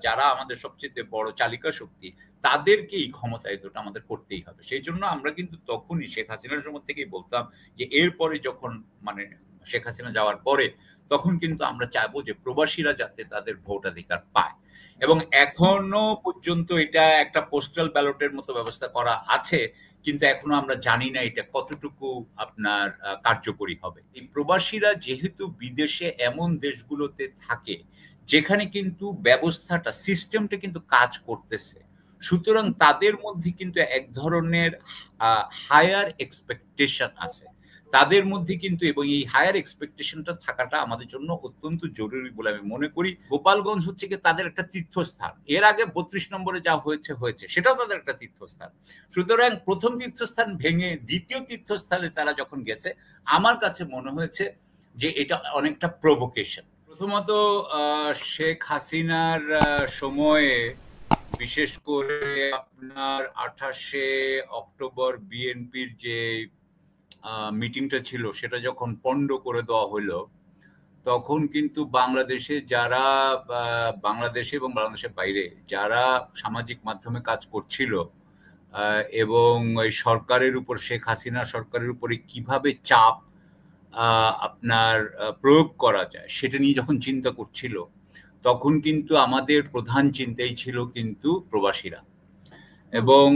যারা আমাদের সবচেয়ে বড় চালিকা শক্তি, তাদেরকেই ক্ষমতায়িতটা আমাদের করতেই হবে। সেই জন্য আমরা কিন্তু তখনই শেখ হাসিনার সময় থেকেই বলতাম যে এরপরে যখন মানে শেখ হাসিনা যাওয়ার পরে তখন কিন্তু আমরা চাইবো যে প্রবাসীরা যাতে তাদের ভোটাধিকার পায়। এবং এখনো পর্যন্ত এটা একটা পোস্টাল ব্যালটের মতো ব্যবস্থা করা আছে, কিন্তু এখনো আমরা জানি না এটা কতটুকু আপনার কার্যকরী হবে। এই প্রবাসীরা যেহেতু বিদেশে এমন দেশগুলোতে থাকে যেখানে কিন্তু ব্যবস্থাটা সিস্টেমটা কিন্তু কাজ করতেছে, সুতরাং তাদের মধ্যে কিন্তু এক ধরনের হায়ার এক্সপেকটেশন আছে তাদের মধ্যে কিন্তু, এবং এই হায়ার এক্সপেকটেশনটা থাকাটা আমাদের জন্য অত্যন্ত জরুরি বলে আমি মনে করি। গোপালগঞ্জ হচ্ছে কি তাদের একটা তীর্থস্থান, এর আগে ৩২ নম্বরে যা হয়েছে হয়েছে সেটাও তাদের একটা তীর্থস্থান। সুতরাং প্রথম তীর্থস্থান ভেঙে দ্বিতীয় তীর্থস্থানে তারা যখন গেছে, আমার কাছে মনে হয়েছে যে এটা অনেকটা প্রভোকেশন। প্রথমত শেখ হাসিনার সময়ে বিশেষ করে আপনার ২৮শে অক্টোবর বিএনপির যে মিটিংটা ছিল সেটা যখন পণ্ড করে দেওয়া হলো, তখন কিন্তু বাংলাদেশে যারা বাংলাদেশে এবং বাংলাদেশের বাইরে যারা সামাজিক মাধ্যমে কাজ করছিল এবং ওই সরকারের উপর, শেখ হাসিনা সরকারের উপরে কিভাবে চাপ আপনার প্রয়োগ করা যায় সেটা নিয়ে যখন চিন্তা করছিল, তখন কিন্তু আমাদের প্রধান চিন্তাই ছিল কিন্তু প্রবাসীরা। এবং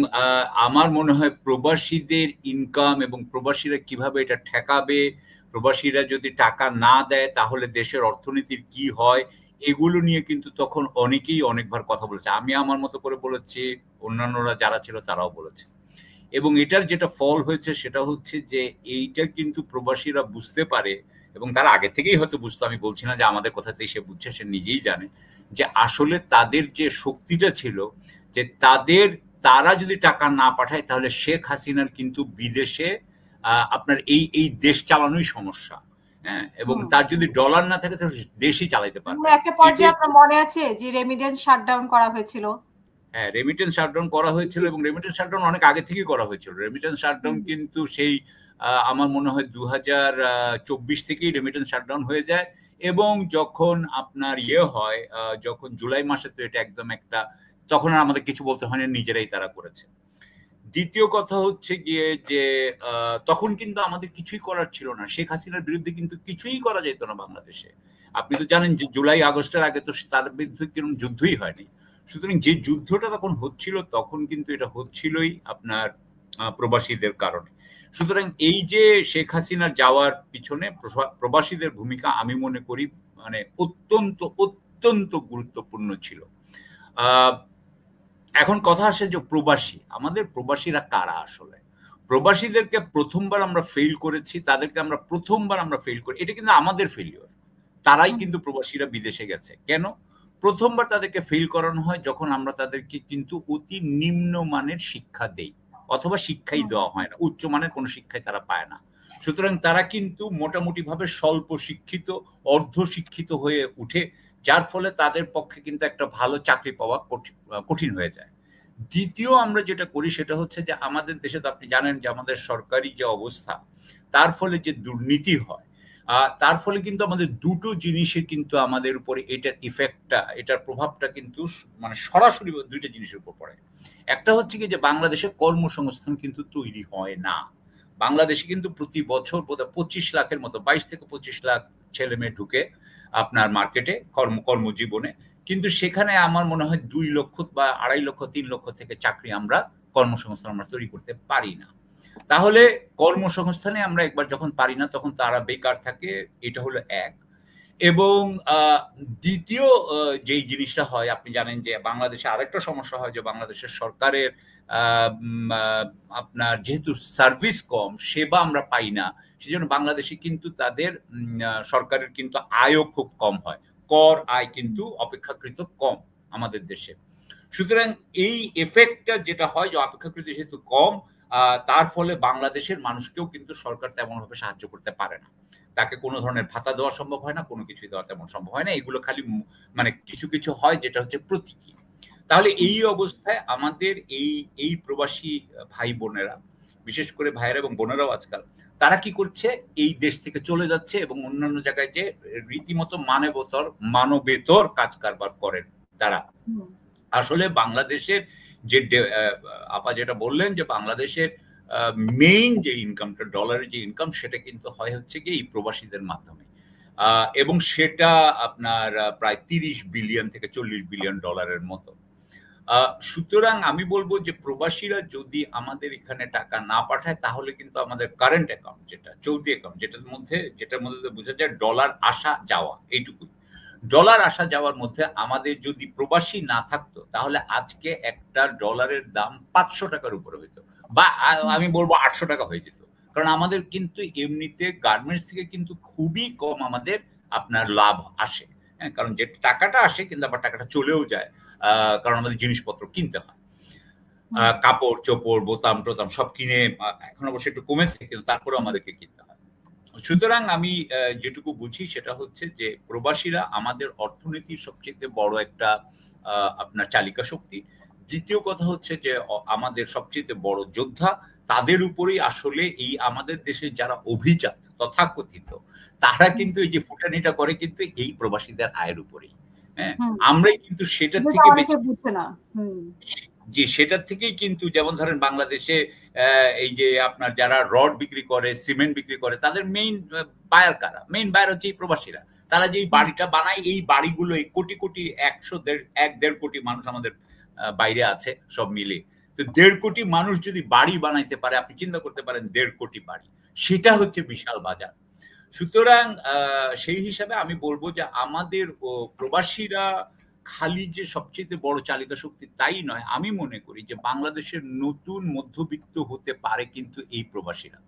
আমার মনে হয় প্রবাসীদের ইনকাম এবং প্রবাসীরা কিভাবে এটা ঠেকাবে, প্রবাসীরা যদি টাকা না দেয় তাহলে দেশের অর্থনীতির কি হয়, এগুলো নিয়ে কিন্তু তখন অনেকেই অনেকবার কথা বলেছে। আমি আমার মতো করে বলেছি, অন্যান্যরা যারা ছিল তারাও বলেছে। এবং এটার যেটা ফল হয়েছে সেটা হচ্ছে যে এইটা কিন্তু প্রবাসীরা বুঝতে পারে, এবং তারা আগে থেকেই হয়তো বুঝতো, আমি বলছি না যে আমাদের কথাতেই সে বুঝছে, সে নিজেই জানে যে আসলে তাদের যে শক্তিটা ছিল, যে তারা যদি টাকা না পাঠায় তাহলে শেখ হাসিনার কিন্তু বিদেশে আপনার এই দেশ চালানোই সমস্যা। হ্যাঁ, এবং তার যদি ডলার না থাকে তাহলে দেশই চালাইতে পারবে। একটা পর্যায়ে আপনার মনে আছে যে রেমিটেন্স শাটডাউন করা হয়েছিল? হ্যাঁ, রেমিটেন্স শাটডাউন করা হয়েছিল, এবং রেমিটেন্স শাটডাউন অনেক আগে থেকেই করা হয়েছিল। রেমিটেন্স শাটডাউন কিন্তু সেই আমার মনে হয় ২০২৪ থেকেই রেমিটেন্স শাটডাউন হয়ে যায়, এবং যখন আপনার হয় যখন জুলাই মাসে, তো এটা একদম একটা, তখন আর আমাদের কিছু বলতে হয় না, নিজেরাই তারা করেছে। দ্বিতীয় কথা হচ্ছে গিয়ে যে তখন কিন্তু আমাদের কিছুই করার ছিল না, শেখ হাসিনার বিরুদ্ধে কিন্তু কিছুই করা যেত না বাংলাদেশে। আপনি তো জানেন যে জুলাই আগস্টের আগে তো তার বিরুদ্ধে কিরকম যুদ্ধই হয়নি। সুতরাং যে যুদ্ধটা তখন হচ্ছিল, তখন কিন্তু এটা হচ্ছিলই আপনার প্রবাসীদের কারণে। সুতরাং এই যে শেখ হাসিনার যাওয়ার পিছনে প্রবাসীদের ভূমিকা আমি মনে করি মানে অত্যন্ত অত্যন্ত গুরুত্বপূর্ণ ছিল। এখন কথা আসে যে প্রবাসী, আমাদের প্রবাসীরা কারা আসলে? প্রবাসীদেরকে প্রথমবার আমরা ফেইল করেছি, তাদেরকে আমরা প্রথমবার ফেইল করি, এটা কিন্তু আমাদের ফেলিওর। তারাই কিন্তু প্রবাসীরা বিদেশে গেছে কেন? প্রথমবার তাদেরকে ফেইল করানো হয় যখন আমরা তাদেরকে কিন্তু অতি নিম্নমানের শিক্ষা দেই, অথবা শিক্ষাই দেওয়া হয় না, উচ্চমানের কোনো শিক্ষাই তারা পায় না। সুতরাং তারা কিন্তু মোটামুটি ভাবে স্বল্প শিক্ষিত, অর্ধ শিক্ষিত হয়ে উঠে, যার ফলে তাদের পক্ষে কিন্তু একটা ভালো চাকরি পাওয়া কঠিন হয়ে যায়। দ্বিতীয় আমরা যেটা করি সেটা হচ্ছে যে আমাদের দেশে তো আপনি জানেন যে আমাদের সরকারি যে অবস্থা, তার ফলে যে দুর্নীতি হয়, তার ফলে কিন্তু আমাদের দুটো জিনিসের কিন্তু আমাদের উপরে এটার ইফেক্টটা, এটার প্রভাবটা কিন্তু মানে সরাসরি দুইটা জিনিসের উপর পড়ে। একটা হচ্ছে কি যে বাংলাদেশে কর্মসংস্থান কিন্তু তৈরি হয় না। বাংলাদেশে কিন্তু প্রতি বছর বোধহয় ২৫ লাখের মতো, ২২ থেকে ২৫ লাখ ছেলে মেয়ে ঢুকে আপনার মার্কেটে কর্মজীবনে, কিন্তু সেখানে আমার মনে হয় ২ লক্ষ বা ২.৫ লক্ষ ৩ লক্ষ থেকে চাকরি কর্মসংস্থান আমরা তৈরি করতে পারি না। তাহলে কর্মসংস্থানে আমরা একবার যখন পারি না, তখন তারা বেকার থাকে, এটা হলো এক। এবং দ্বিতীয় যেই জিনিসটা হয়, আপনি জানেন যে বাংলাদেশে আরেকটা সমস্যা হয় যে বাংলাদেশের সরকারের আপনার যেহেতু সার্ভিস কম, সেবা আমরা পাই না, সেজন্য বাংলাদেশে কিন্তু তাদের সরকারের কিন্তু আয়ও খুব কম হয়, কর আয় কিন্তু অপেক্ষাকৃত কম আমাদের দেশে। সুতরাং এই এফেক্টটা যেটা হয় যে অপেক্ষাকৃত যেহেতু কম, তার ফলে বাংলাদেশের মানুষকেও কিন্তু সরকার তেমনভাবে সাহায্য করতে পারে না, তাকে কোনো ধরনের ভাতা দেওয়া সম্ভব হয় না, কোনো কিছুই দেওয়া তেমন সম্ভব হয় না, এগুলো খালি মানে কিছু কিছু হয় যেটা হচ্ছে প্রতীকী। তাহলে এই অবস্থায় আমাদের এই প্রবাসী ভাই বোনেরা, বিশেষ করে ভাইয়েরা এবং বোনেরাও আজকাল তারা কি করছে, এই দেশ থেকে চলে যাচ্ছে এবং অন্যান্য জায়গায় যে রীতিমতো মানবেতর কাজ কারবার করেন তারা হুম, আসলে বাংলাদেশের যে আপা যেটা বললেন যে বাংলাদেশের মেইন যে ইনকামটা ডলারের যে ইনকাম সেটা কিন্তু হয় হচ্ছে গিয়ে এই প্রবাসীদের মাধ্যমে এবং সেটা আপনার প্রায় ৩০ বিলিয়ন থেকে ৪০ বিলিয়ন ডলারের মতো। সুতরাং আমি বলবো যে প্রবাসীরা যদি আমাদের এখানে টাকা না পাঠায় তাহলে কিন্তু আমাদের কারেন্ট অ্যাকাউন্ট যেটা চলতি অ্যাকাউন্ট যেটার মধ্যে বোঝা যায় ডলার আসা যাওয়া এইটুকুই। ডলার আসা যাওয়ার মধ্যে আমাদের যদি প্রবাসী না থাকতো তাহলে আজকে একটা ডলারের দাম ৳৫০০ উপরে হইতো বা হুম, আমি বলবো ৳৮০০ হয়ে যেত। কারণ আমাদের কিন্তু এমনিতে গার্মেন্টস থেকে কিন্তু খুবই কম আমাদের আপনার লাভ আসে। হ্যাঁ? কারণ যে টাকাটা আসে কিন্তু আবার টাকাটা চলেও যায়। কারণ আমাদের জিনিসপত্র কিনতে হয়। হুম, কাপড়-চোপড়, বোতাম-টোতাম সব কিনে এখন অবশ্য একটু কমেছে কিন্তু তারপরেও জি, আমাদেরকে কিনতে হয়। সুতরাং আমি যেটুকু বুঝি সেটা হচ্ছে যে প্রবাসীরা আমাদের অর্থনীতির সবচাইতে বড় একটা আ আপনার চালিকা শক্তি। দ্বিতীয় কথা হচ্ছে যে আমাদের সবচাইতে বড় যোদ্ধা। তাদের উপরেই আসলে এই আমাদের দেশে যারা অভিজাত তথাকথিত তারা হুম, কিন্তু এই যে ফুটানিটা করে কিন্তু এই প্রবাসীদের আয়ের উপরেই। হ্যাঁ? হুম, আমরাই কিন্তু সেটার যেটা থেকে অনেকে বেঁচে বুঝে না। হুম, জি, সেটার থেকেই কিন্তু যেমন ধরেন বাংলাদেশে এই যে আপনার যারা রড বিক্রি করে, সিমেন্ট বিক্রি করে তাদের মেইন বায়ার কারা? মেইন বায়ার হচ্ছে এই প্রবাসীরা। তারা যে এই হুম, বাড়িটা বানায় এই বাড়িগুলো এই কোটি, কোটি ১ ১.৫ কোটি মানুষ আমাদের বাইরে আছে সব মিলিয়ে। তো ১.৫ কোটি মানুষ যদি বাড়ি বানাইতে পারে আপনি চিন্তা করতে পারেন ১.৫ কোটি বাড়ি। সেটা হুম, হচ্ছে বিশাল বাজার। সুতরাং সেই হিসাবে আমি বলব যে আমাদের প্রবাসীরা খালি যে সবচাইতে বড় চালিকা শক্তি তাই নয়। আমি মনে করি যে বাংলাদেশের নতুন মধ্যবিত্ত হতে পারে কিন্তু এই প্রবাসীরা।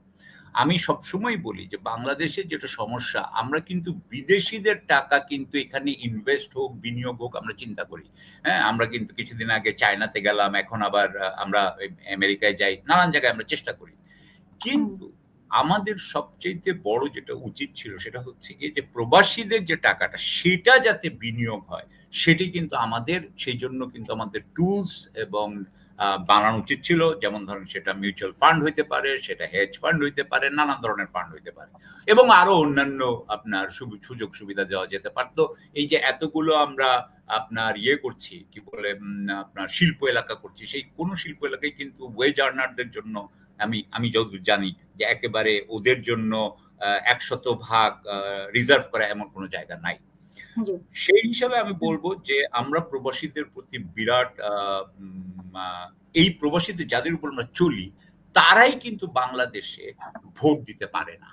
আমি সবসময় বলি যে বাংলাদেশের যেটা সমস্যা আমরা কিন্তু বিদেশীদের টাকা কিন্তু এখানে ইনভেস্ট হোক, বিনিয়োগ হোক আমরা চিন্তা করি। হ্যাঁ? আমরা কিন্তু কিছুদিন আগে চায়নাতে গেলাম, এখন আবার আমরা আমেরিকায় যাই। নানান জায়গায় আমরা চেষ্টা করি। হুম, কিন্তু আমাদের সবচাইতে বড় যেটা উচিত ছিল সেটা হচ্ছে গিয়ে যে প্রবাসীদের যে টাকাটা সেটা যাতে বিনিয়োগ হয় সেটি কিন্তু আমাদের সেইজন্য কিন্তু আমাদের টুলস এবং বানানো উচিত ছিল। যেমন ধরেন সেটা মিউচুয়াল ফান্ড হইতে পারে, সেটা হেজ ফান্ড হইতে পারে, নানান ধরনের ফান্ড হইতে পারে। এবং আরো অন্যান্য আপনার সুযোগ সুবিধা দেওয়া যেতে পারত। এই যে এতগুলো আমরা আপনার ইয়ে করছি, কি বলে আপনার শিল্প এলাকা করছি, সেই কোন শিল্প এলাকায় কিন্তু ওয়েজ আর্নারদের জন্য আমি যতদূর জানি যে একেবারে ওদের জন্য ১০০% রিজার্ভ করা এমন কোন জায়গা নাই। জি, সেই হিসাবে আমি হুম, বলব যে আমরা প্রবাসীদের প্রতি বিরাট এই প্রবাসীদের যাদের উপর আমরা চলি, তারাই কিন্তু বাংলাদেশে ভোট দিতে পারে না।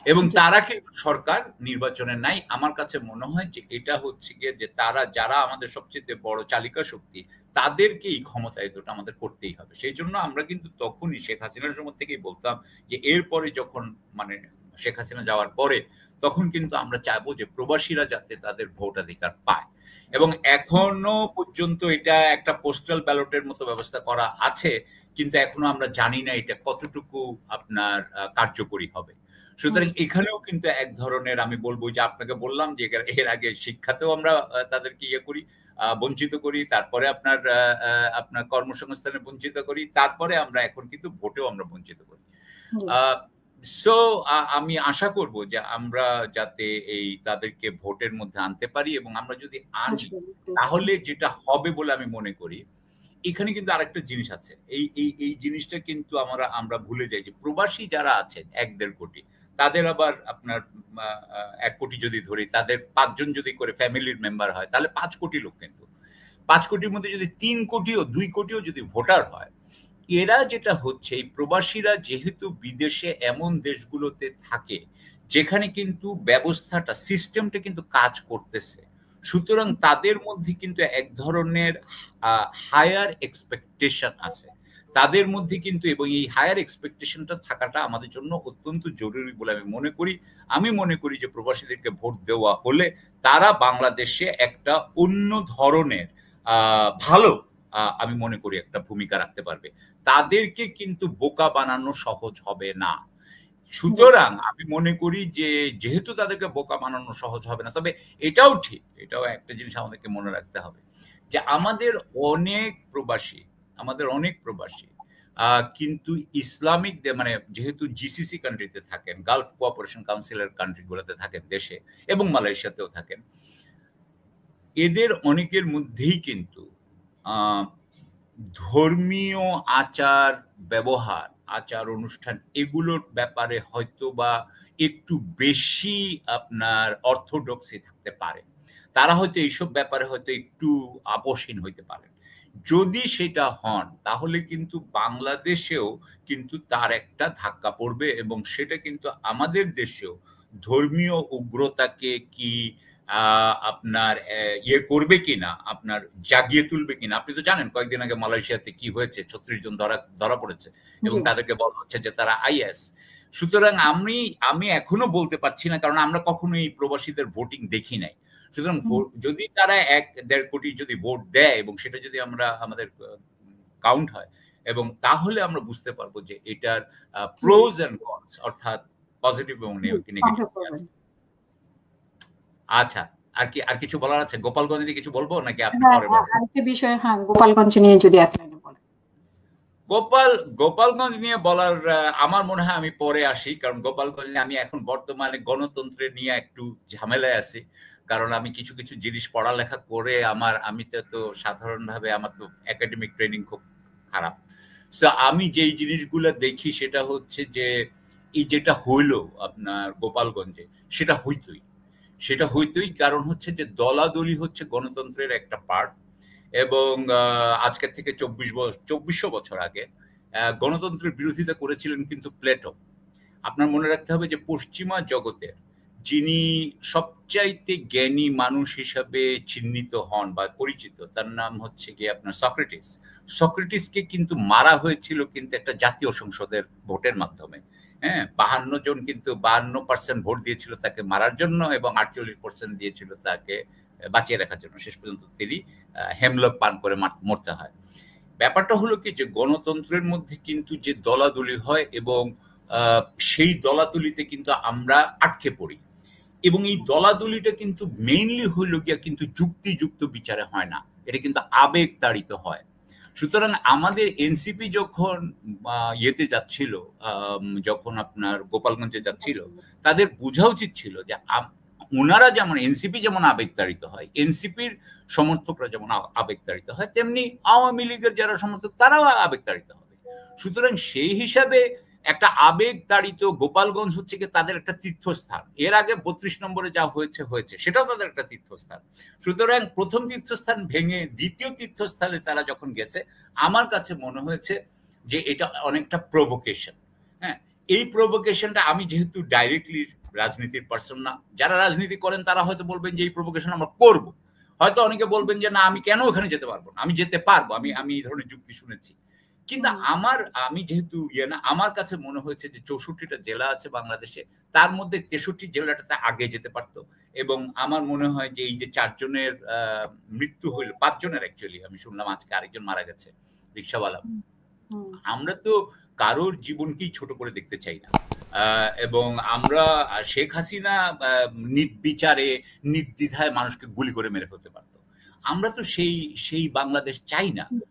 এবং জি, তারা কিন্তু সরকার নির্বাচনে নাই। আমার কাছে মনে হয় যে এটা হচ্ছে গিয়ে যে যারা আমাদের সবচাইতে বড় চালিকা শক্তি, তাদেরকেই ক্ষমতায়িতটা আমাদের করতেই হবে। সেইজন্য আমরা কিন্তু তখনই শেখ হাসিনার সময় থেকেই বলতাম যে এরপরে যখন মানে শেখ হাসিনা যাওয়ার পরে, তখন কিন্তু আমরা চাইবো যে প্রবাসীরা যাতে তাদের ভোটাধিকার পায়। এবং হুম, এখনো পর্যন্ত এটা একটা পোস্টাল ব্যালটের মতো ব্যবস্থা করা আছে। কিন্তু এখনো আমরা জানি না এটা কতটুকু আপনার কার্যকরী হবে। হুম, সুতরাং এখানেও কিন্তু এক ধরনের আমি বলব যে আপনাকে বললাম যে এর আগে শিক্ষাতেও আমরা তাদেরকে ইয়ে করি, বঞ্চিত করি। তারপরে আপনার কর্মসংস্থানে বঞ্চিত করি। তারপরে আমরা এখন কিন্তু ভোটেও আমরা বঞ্চিত করি। জি, আ সো আমি আশা করব যে আমরা যাতে তাদেরকে ভোটের মধ্যে আনতে পারি এবং আমরা যদি আনি আসবেন প্লিজ। তাহলে যেটা হবে বলে আমি মনে করি এখানে কিন্তু আরেকটা জিনিস আছে। এই জিনিসটা কিন্তু আমরা আমরা ভুলে যাই যে প্রবাসী যারা আছেন ১-১.৫ কোটি, তাদের আবার আপনার আ আ ১ কোটি যদি ধরি, তাদের ৫ জন যদি করে ফ্যামিলির মেম্বার হয়, তাহলে ৫ কোটি লোক কিন্তু। ৫ কোটির মধ্যে যদি ৩ কোটিও ২ কোটিও যদি ভোটার হয়, এরা যেটা হচ্ছে এই প্রবাসীরা যেহেতু বিদেশে এমন দেশগুলোতে থাকে, যেখানে কিন্তু ব্যবস্থাটা সিস্টেমটা কিন্তু কাজ করতেছে। সুতরাং তাদের মধ্যে কিন্তু এক ধরনের আ হায়ার এক্সপেকটেশন আছে। তাদের মধ্যে কিন্তু এবং এই হায়ার এক্সপেকটেশন টা থাকাটা আমাদের জন্য অত্যন্ত জরুরি বলে আমি মনে করি। আমি মনে করি যে প্রবাসীদেরকে ভোট দেওয়া হলে তারা বাংলাদেশে একটা অন্য ধরনের আ ভালো আমি মনে করি একটা ভূমিকা রাখতে পারবে। তাদেরকে কিন্তু বোকা বানানো সহজ হবে না। জি, সুতরাং আমি মনে করি যে যেহেতু তাদেরকে বোকা বানানো সহজ হবে না। তবে এটাও ঠিক, এটাও একটা জিনিস আমাদেরকে মনে রাখতে হবে। যে আমাদের অনেক প্রবাসী আ কিন্তু ইসলামিক মানে যেহেতু জিসিসি কান্ট্রি তে থাকেন, গালফ কোঅপারেশন কাউন্সিল এর কান্ট্রি গুলোতে থাকেন দেশে এবং মালয়েশিয়াতেও থাকেন। এদের অনেকের মধ্যেই কিন্তু আ ধর্মীয় আচার ব্যবহার, আচার অনুষ্ঠান এগুলোর ব্যাপারে হয়তোবা একটু বেশি আপনার অর্থোডক্সি থাকতে পারে। তারা হয়তো এইসব ব্যাপারে হয়তো একটু আপোসহীন হইতে পারেন। যদি সেটা হন তাহলে কিন্তু বাংলাদেশেও কিন্তু তার একটা ধাক্কা পড়বে এবং সেটা কিন্তু আমাদের দেশেও ধর্মীয় উগ্রতাকে কি আ আপনার ইয়ে করবে কিনা, আপনার জাগিয়ে তুলবে কিনা। আপনি তো জানেন কয়েকদিন আগে মালয়েশিয়াতে কি হয়েছে? ৩৬ জন ধরা পড়েছে এবং জি। তাদেরকে বলা হচ্ছে যে তারা আইএস। সুতরাং আমি এখনো বলতে পারছি না কারণ আমরা কখনোই প্রবাসীদের ভোটিং দেখি নাই। সুতরাং হুম, যদি তারা ১-১.৫ কোটি যদি ভোট দেয় এবং সেটা যদি আমরা আমাদের কাউন্ট হয় এবং তাহলে আমরা বুঝতে পারবো যে এটার জি, প্রোস অ্যান্ড কনস অর্থাৎ পজিটিভ এবং জি, নেগেটিভ সংক্ষেপ কি করবেন। আছে। আচ্ছা। আর কিছু বলার আছে? গোপালগঞ্জ নিয়ে কিছু বলব নাকি আপনি হ্যাঁ, পরে বলবেন? আরেকটা বিষয় হ্যাঁ, গোপালগঞ্জ নিয়ে যদি এক লাইনে বলেন। গোপালগঞ্জ নিয়ে বলার আমার মনে হয় আমি পরে আসি। কারণ গোপালগঞ্জে আমি এখন বর্তমানে গণতন্ত্র নিয়ে একটু ঝামেলায় আছি। কারণ আমি কিছু জিনিস পড়ালেখা করে আমি তো সাধারণভাবে আমার তো একাডেমিক ট্রেনিং খুব খারাপ। সো আমি যেই জিনিসগুলা দেখি সেটা হচ্ছে যে, এই যেটা হইল আপনার গোপালগঞ্জে, সেটা হইতই। সেটা হইতই কারণ হচ্ছে যে দলাদলি হচ্ছে গণতন্ত্রের একটা পার্ট এবং আজকের থেকে ২৪০০ বছর আগে গণতন্ত্রের বিরোধিতা করেছিলেন কিন্তু প্লেটো। আপনার মনে রাখতে হবে যে পশ্চিমা জগতের যিনি সবচাইতে জ্ঞানী মানুষ হিসাবে চিহ্নিত হন বা পরিচিত তার নাম হচ্ছে গিয়ে আপনার সক্রেটিস। সক্রেটিসকে কিন্তু মারা হয়েছিল কিন্তু একটা জাতীয় সংসদের ভোটের মাধ্যমে। হ্যাঁ? ৫২ জন কিন্তু ৫২% ভোট দিয়েছিল তাকে মারার জন্য এবং ৪৮% দিয়েছিল তাকে বাঁচিয়ে রাখার জন্য। শেষ পর্যন্ত তিনি হেমলক পান করে মরতে হয়। ব্যাপারটা হলো কি যে গণতন্ত্রের মধ্যে কিন্তু যে দলাদলি হয় এবং আ সেই দলাদলিতে কিন্তু আমরা আটকে পড়ি। এবং এই দলাদলিটা কিন্তু মেইনলি হইল গিয়া কিন্তু যুক্তিযুক্ত বিচারে হয় না। এটা কিন্তু আবেগ তাড়িত হয়। সুতরাং আমাদের এনসিপি যখন ইয়েতে যাচ্ছিল, যখন আপনার গোপালগঞ্জে যাচ্ছিল, তাদের বুঝা উচিত ছিল যে উনারা যেমন এনসিপি যেমন আবেগতাড়িত হয়, এনসিপির সমর্থকরা যেমন আবেগতাড়িত হয়, তেমনি আওয়ামী লীগের যারা সমর্থক তারাও আবেগতাড়িত হবে। সুতরাং সেই হিসাবে একটা আবেগ তাড়িত গোপালগঞ্জ হচ্ছে গিয়ে তাদের একটা তীর্থস্থান। এর আগে ৩২ নম্বরে যা হয়েছে সেটাও তাদের একটা তীর্থস্থান। সুতরাং ১ম তীর্থস্থান ভেঙে ২য় তীর্থস্থানে তারা যখন গেছে, আমার কাছে মনে হয়েছে যে এটা অনেকটা প্রভোকেশন। হ্যাঁ? এই প্রভোকেশনটা আমি যেহেতু ডাইরেক্টলি রাজনীতির পারসন না, যারা রাজনীতি করেন তারা হয়তো বলবেন যে এই প্রভোকেশন আমরা করব। হয়তো অনেকে বলবেন যে না আমি কেন ওখানে যেতে পারব না? আমি যেতে পারবো। আমি এই ধরনের যুক্তি শুনেছি। কিন্তু হুম, আমি যেহেতু না আমার কাছে মনে হয়েছে যে ৬৪ টা জেলা আছে বাংলাদেশে। তার মধ্যে ৬৩ জেলাটাতে আগে যেতে পারত। এবং আমার মনে হয় যে এই যে ৪ জনের মৃত্যু হইল, ৫ জনের অ্যাকচুয়ালি আমি শুনলাম আজকে আরেকজন মারা গেছে রিক্শাওয়ালা। হুম, হুম, আমরা তো কারোর জীবনকেই ছোট করে দেখতে চাই না। আ এবং আমরা শেখ হাসিনা নির্বিচারে, নির্দ্বিধায় মানুষকে গুলি করে মেরে ফেলতে পারত। আমরা তো সেই বাংলাদেশ চাই না। হুম।